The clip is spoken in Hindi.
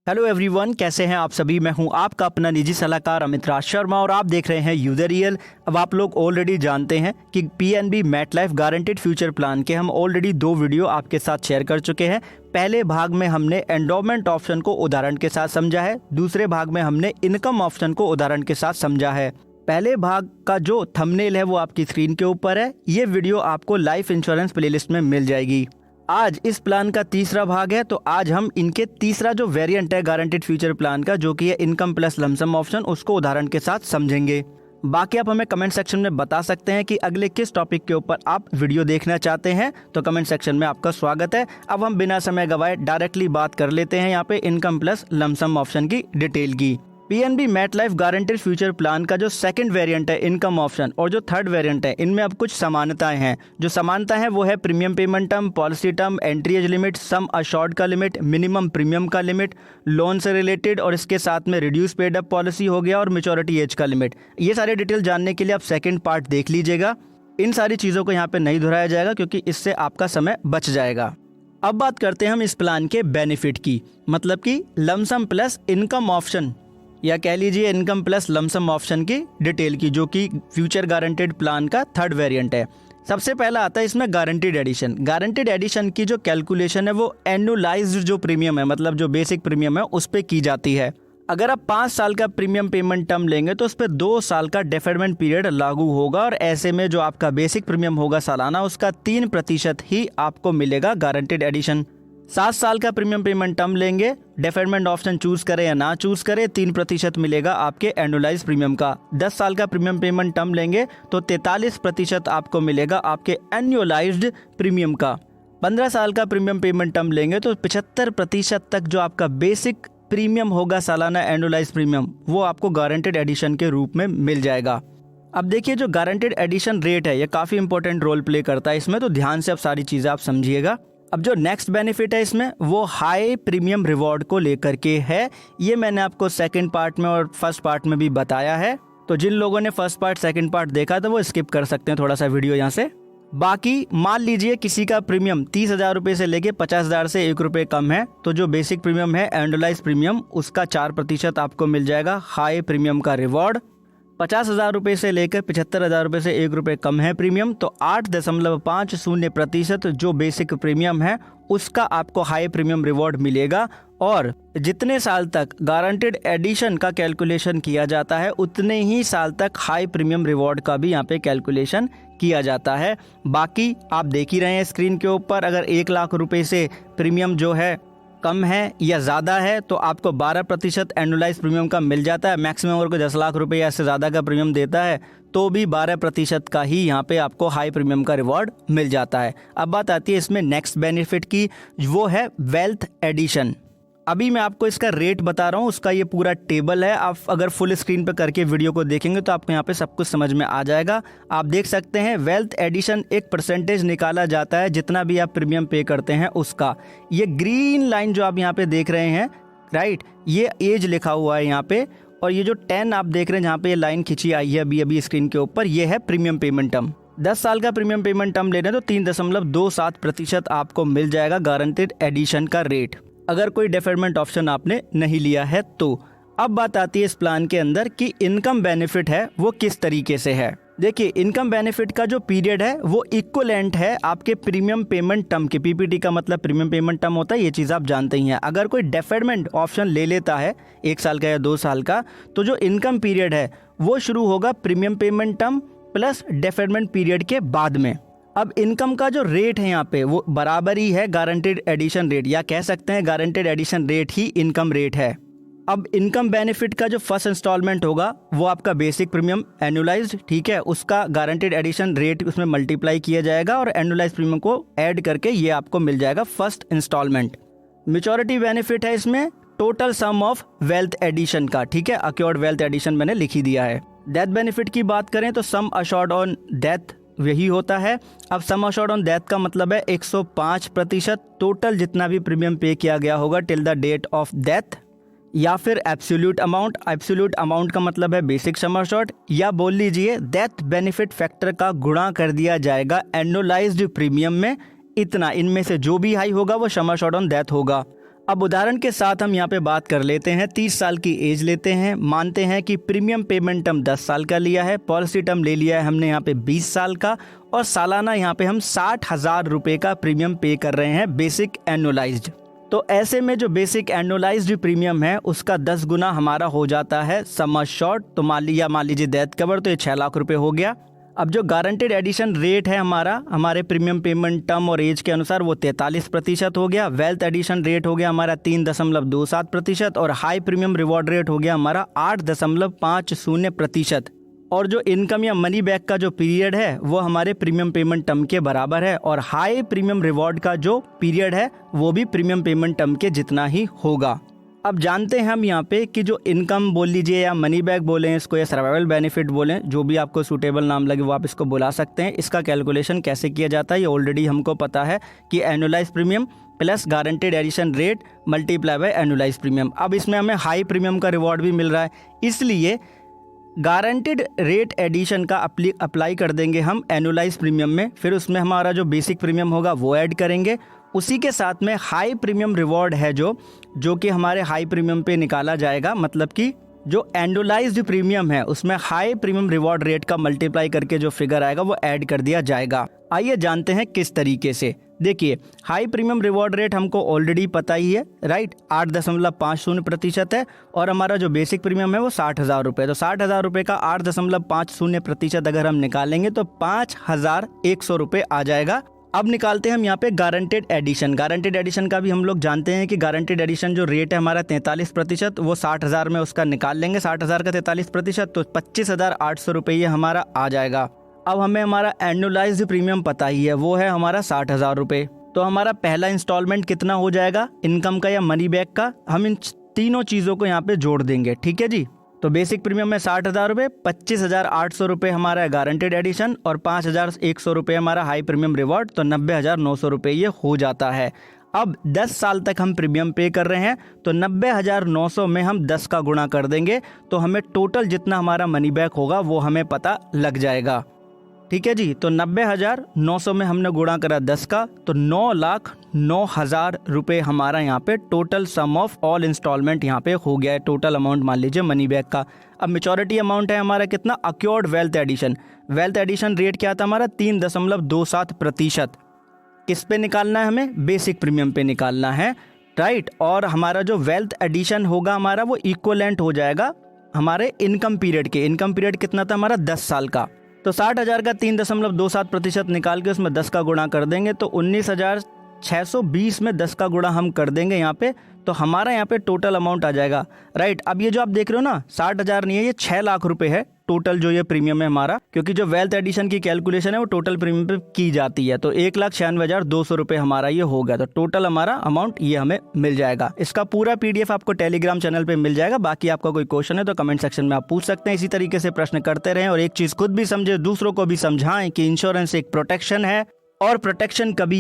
हेलो एवरीवन, कैसे हैं आप सभी। मैं हूं आपका अपना निजी सलाहकार अमित राज शर्मा और आप देख रहे हैं यूजर रियल। अब आप लोग ऑलरेडी जानते हैं कि PNB MetLife guaranteed future plan के हम ऑलरेडी 2 वीडियो आपके साथ शेयर कर चुके हैं। पहले भाग में हमने एंडोमेंट ऑप्शन को उदाहरण के साथ समझा है, दूसरे भाग में हमने इनकम ऑप्शन को उदाहरण के साथ समझा है। पहले भाग का जो थंबनेल है वो आपकी स्क्रीन के ऊपर है। ये वीडियो आपको लाइफ इंश्योरेंस प्लेलिस्ट में मिल जाएगी। आज इस प्लान का तीसरा भाग है, तो आज हम इनके तीसरा जो वेरिएंट है गारंटेड फ्यूचर प्लान का, जो कि है इनकम प्लस लमसम ऑप्शन, उसको उदाहरण के साथ समझेंगे। बाकी आप हमें कमेंट सेक्शन में बता सकते हैं कि अगले किस टॉपिक के ऊपर आप वीडियो देखना चाहते हैं, तो कमेंट सेक्शन में आपका स्वागत है। अब हम बिना समय गवाए डायरेक्टली बात कर लेते हैं यहाँ पे इनकम प्लस लमसम ऑप्शन की डिटेल की। PNB MetLife guaranteed future plan का जो सेकंड वेरिएंट है इनकम ऑप्शन और जो थर्ड वेरिएंट है, इनमें अब कुछ समानताएं हैं। जो समानता है वो है premium payment term, policy term, entry age limit, sum assured का लिमिट, मिनिमम प्रीमियम का लिमिट, लोन से रिलेटेड, और इसके साथ में रिड्यूस पेड अप पॉलिसी हो गया और मैच्योरिटी एज का लिमिट। ये सारे डिटेल जानने के लिए आप सेकेंड पार्ट देख लीजिएगा। इन सारी चीज़ों को यहाँ पे नहीं दोहराया जाएगा क्योंकि इससे आपका समय बच जाएगा। अब बात करते हैं हम इस प्लान के बेनिफिट की, मतलब कि लमसम प्लस इनकम ऑप्शन या कह लीजिए इनकम प्लस लमसम ऑप्शन की डिटेल की, जो कि फ्यूचर गारंटेड प्लान का थर्ड वेरिएंट है। सबसे पहला आता है इसमें गारंटीड एडिशन। गारंटीड एडिशन की जो कैलकुलेशन है वो एनुअलाइज्ड जो प्रीमियम है, मतलब जो बेसिक प्रीमियम है, उस पे की जाती है। अगर आप 5 साल का प्रीमियम पेमेंट टर्म लेंगे तो उस पर 2 साल का डेफरमेंट पीरियड लागू होगा, और ऐसे में जो आपका बेसिक प्रीमियम होगा सालाना, उसका 3% ही आपको मिलेगा गारंटीड एडिशन। 7 साल का प्रीमियम पेमेंट टर्म लेंगे, डेफरमेंट ऑप्शन चूज करें या ना चूज करें, 3% मिलेगा आपके एनुअलाइज प्रीमियम का। 10 साल का प्रीमियम पेमेंट टर्म लेंगे तो 43% आपको मिलेगा आपके एनुअलाइज्ड प्रीमियम का। 15 साल का प्रीमियम पेमेंट टर्म लेंगे तो 75% तक जो आपका बेसिक प्रीमियम होगा सालाना एनुअलाइज प्रीमियम, वो आपको गारंटेड एडिशन के रूप में मिल जाएगा। अब देखिए, जो गारंटेड एडिशन रेट है ये काफ़ी इंपॉर्टेंट रोल प्ले करता है इसमें, तो ध्यान से अब सारी चीज़ें आप समझिएगा। अब जो नेक्स्ट बेनिफिट है इसमें वो हाई प्रीमियम रिवॉर्ड को लेकर के है। ये मैंने आपको सेकंड पार्ट में और फर्स्ट पार्ट में भी बताया है, तो जिन लोगों ने फर्स्ट पार्ट सेकंड पार्ट देखा तो वो स्किप कर सकते हैं थोड़ा सा वीडियो यहाँ से। बाकी मान लीजिए किसी का प्रीमियम 30,000 रुपये से लेके 50,000 से 1 रुपये कम है, तो जो बेसिक प्रीमियम है एनुअलाइज प्रीमियम, उसका 4% आपको मिल जाएगा हाई प्रीमियम का रिवॉर्ड। 50,000 रुपये से लेकर 75,000 रुपये से 1 रुपये कम है प्रीमियम, तो 8.50% जो बेसिक प्रीमियम है उसका आपको हाई प्रीमियम रिवॉर्ड मिलेगा। और जितने साल तक गारंटेड एडिशन का कैलकुलेशन किया जाता है उतने ही साल तक हाई प्रीमियम रिवॉर्ड का भी यहाँ पे कैलकुलेशन किया जाता है। बाकी आप देख ही रहे हैं स्क्रीन के ऊपर, अगर 1 लाख रुपए से प्रीमियम जो है कम है या ज़्यादा है तो आपको 12% एनुअलाइज प्रीमियम का मिल जाता है। मैक्सिमम अगर कोई 10 लाख रुपए या इससे ज़्यादा का प्रीमियम देता है तो भी 12% का ही यहाँ पे आपको हाई प्रीमियम का रिवॉर्ड मिल जाता है। अब बात आती है इसमें नेक्स्ट बेनिफिट की, वो है वेल्थ एडिशन। अभी मैं आपको इसका रेट बता रहा हूँ, उसका ये पूरा टेबल है। आप अगर फुल स्क्रीन पे करके वीडियो को देखेंगे तो आपको यहाँ पे सब कुछ समझ में आ जाएगा। आप देख सकते हैं वेल्थ एडिशन एक परसेंटेज निकाला जाता है जितना भी आप प्रीमियम पे करते हैं उसका। ये ग्रीन लाइन जो आप यहाँ पे देख रहे हैं, राइट, ये एज लिखा हुआ है यहाँ पे, और ये जो 10 आप देख रहे हैं जहाँ पे ये लाइन खिंची आई है अभी स्क्रीन के ऊपर, ये है प्रीमियम पेमेंट टर्म। 10 साल का प्रीमियम पेमेंट टर्म ले रहे हैं तो 3.27% आपको मिल जाएगा गारंटेड एडिशन का रेट, अगर कोई डेफरमेंट ऑप्शन आपने नहीं लिया है तो। अब बात आती है इस प्लान के अंदर कि इनकम बेनिफिट है वो किस तरीके से है। देखिए, इनकम बेनिफिट का जो पीरियड है वो इक्विवेलेंट है आपके प्रीमियम पेमेंट टर्म के। पीपीटी का मतलब प्रीमियम पेमेंट टर्म होता है, ये चीज़ आप जानते ही हैं। अगर कोई डेफरमेंट ऑप्शन ले लेता है 1 साल का या 2 साल का, तो जो इनकम पीरियड है वो शुरू होगा premium payment term plus deferment period के बाद में। अब इनकम का जो रेट है यहाँ पे वो बराबर ही है गारंटेड एडिशन रेट, या कह सकते हैं गारंटेड एडिशन रेट ही इनकम रेट है। अब इनकम बेनिफिट का जो फर्स्ट इंस्टॉलमेंट होगा वो आपका बेसिक प्रीमियम एनुअलाइज्ड, ठीक है, उसका गारंटेड एडिशन रेट उसमें मल्टीप्लाई किया जाएगा और एनुअलाइज प्रीमियम को ऐड करके ये आपको मिल जाएगा फर्स्ट इंस्टॉलमेंट। मैच्योरिटी बेनिफिट है इसमें total sum of wealth addition का, ठीक है, अक्योर्ड वेल्थ एडिशन मैंने लिख ही दिया है। डेथ बेनिफिट की बात करें तो सम अशोर्ड ऑन डेथ वही होता है। अब सम अशोर्ड ऑन डेथ का मतलब है 105% टोटल जितना भी प्रीमियम पे किया गया होगा till the date of death, या फिर एब्सोल्यूट अमाउंट। एब्सोल्यूट अमाउंट का मतलब है बेसिक सम अशोर्ड, या बोल लीजिए डेथ बेनिफिट फैक्टर का गुणा कर दिया जाएगा एनुअलाइज्ड प्रीमियम में, इतना, इनमें से जो भी हाई होगा वो सम अशोर्ड ऑन डेथ होगा। अब उदाहरण के साथ हम यहाँ पे बात कर लेते हैं, 30 साल की एज लेते हैं, मानते हैं कि प्रीमियम पेमेंट टर्म 10 साल का लिया है, पॉलिसी टर्म ले लिया है हमने यहाँ पे 20 साल का, और सालाना यहाँ पे हम 60,000 रुपये का प्रीमियम पे कर रहे हैं बेसिक एनुअलाइज्ड। तो ऐसे में जो बेसिक एनुअलाइज्ड प्रीमियम है उसका 10 गुना हमारा हो जाता है सम अश्योर्ड। तो मान लीजिए डेथ कवर, तो ये 6 लाख रुपए हो गया। अब जो गारंटेड एडिशन रेट है हमारे प्रीमियम पेमेंट टर्म और एज के अनुसार वो 43% हो गया। वेल्थ एडिशन रेट हो गया हमारा 3.27%, और हाई प्रीमियम रिवॉर्ड रेट हो गया हमारा 8.50%। और जो इनकम या मनी बैक का जो पीरियड है वो हमारे प्रीमियम पेमेंट टर्म के बराबर है, और हाई प्रीमियम रिवॉर्ड का जो पीरियड है वो भी प्रीमियम पेमेंट टर्म के जितना ही होगा। अब जानते हैं हम यहाँ पे कि जो इनकम बोल लीजिए या मनी बैक बोलें इसको, या सर्वाइवल बेनिफिट बोलें, जो भी आपको सूटेबल नाम लगे वो आप इसको बुला सकते हैं। इसका कैलकुलेशन कैसे किया जाता है ये ऑलरेडी हमको पता है कि annualise premium plus guaranteed addition rate multiply by annualise premium. अब इसमें हमें हाई प्रीमियम का रिवॉर्ड भी मिल रहा है, इसलिए गारंटेड रेट एडिशन का अप्लाई कर देंगे हम एनुअलाइज प्रीमियम में। फिर उसमें हमारा जो बेसिक प्रीमियम होगा वो ऐड करेंगे। उसी के साथ में हाई प्रीमियम रिवॉर्ड है जो कि हमारे हाई प्रीमियम पे निकाला जाएगा, मतलब कि जो एनुअलाइज्ड प्रीमियम है उसमें हाई प्रीमियम रिवॉर्ड रेट का मल्टीप्लाई करके जो फिगर आएगा वो ऐड कर दिया जाएगा। आइए जानते हैं किस तरीके से। देखिए, हाई प्रीमियम रिवॉर्ड रेट हमको ऑलरेडी पता ही है, राइट, 8.50% है, और हमारा जो बेसिक प्रीमियम है वो 60,000 रुपये। तो 60,000 रुपये का 8.50% अगर हम निकालेंगे तो 5,100 रुपये आ जाएगा। अब निकालते हैं हम यहाँ पे गारंटेड एडिशन। गारंटेड एडिशन का भी हम लोग जानते हैं कि गारंटेड एडिशन जो रेट है हमारा 43%, वो 60,000 में उसका निकाल लेंगे। 60,000 का 43% तो 25,800 रुपये ये हमारा आ जाएगा। अब हमें हमारा एनुअलाइज्ड प्रीमियम पता ही है, वो है हमारा 60,000 रुपये। तो हमारा पहला इंस्टॉलमेंट कितना हो जाएगा, इनकम का या मनी बैक का, हम इन तीनों चीज़ों को यहाँ पे जोड़ देंगे, ठीक है जी। तो बेसिक प्रीमियम में 60,000 रुपये, 25,800 रुपये हमारा गारंटेड एडिशन, और 5,100 रुपये हमारा हाई प्रीमियम रिवॉर्ड, तो 90,900 रुपये ये हो जाता है। अब 10 साल तक हम प्रीमियम पे कर रहे हैं, तो 90,900 में हम 10 का गुणा कर देंगे, तो हमें टोटल जितना हमारा मनी बैक होगा वो हमें पता लग जाएगा, ठीक है जी। तो 90,900 में हमने गुणा करा 10 का, तो 9,09,000 रुपये हमारा यहाँ पे total sum of all instalment यहाँ पे हो गया है। टोटल अमाउंट मान लीजिए मनी बैक का। अब मेच्योरिटी अमाउंट है हमारा कितना, accrued wealth addition. Wealth addition rate क्या था हमारा, 3.27%। किस पे निकालना है हमें, बेसिक प्रीमियम पे निकालना है, राइट। और हमारा जो वेल्थ एडिशन होगा हमारा वो इक्वलेंट हो जाएगा हमारे इनकम पीरियड के। इनकम पीरियड कितना था हमारा, 10 साल का। तो 60,000 का 3.27% निकाल के उसमें 10 का गुणा कर देंगे, तो 19,620 में 10 का गुणा हम कर देंगे यहाँ पे, तो हमारा यहाँ पे टोटल अमाउंट आ जाएगा, राइट। अब ये जो आप देख रहे हो ना, 60,000 नहीं है, ये 6 लाख रुपए है टोटल जो ये प्रीमियम है हमारा, क्योंकि जो वेल्थ एडिशन की कैलकुलेशन है वो टोटल प्रीमियम पे की जाती है। तो 1,96,200 रुपये हमारा ये हो गया। तो टोटल हमारा अमाउंट ये हमें मिल जाएगा। इसका पूरा PDF आपको टेलीग्राम चैनल पे मिल जाएगा। बाकी आपका कोई क्वेश्चन है तो कमेंट सेक्शन में आप पूछ सकते हैं। इसी तरीके से प्रश्न करते रहें, और एक चीज खुद भी समझे, दूसरों को भी समझाएं कि इंश्योरेंस एक प्रोटेक्शन है, और प्रोटेक्शन कभी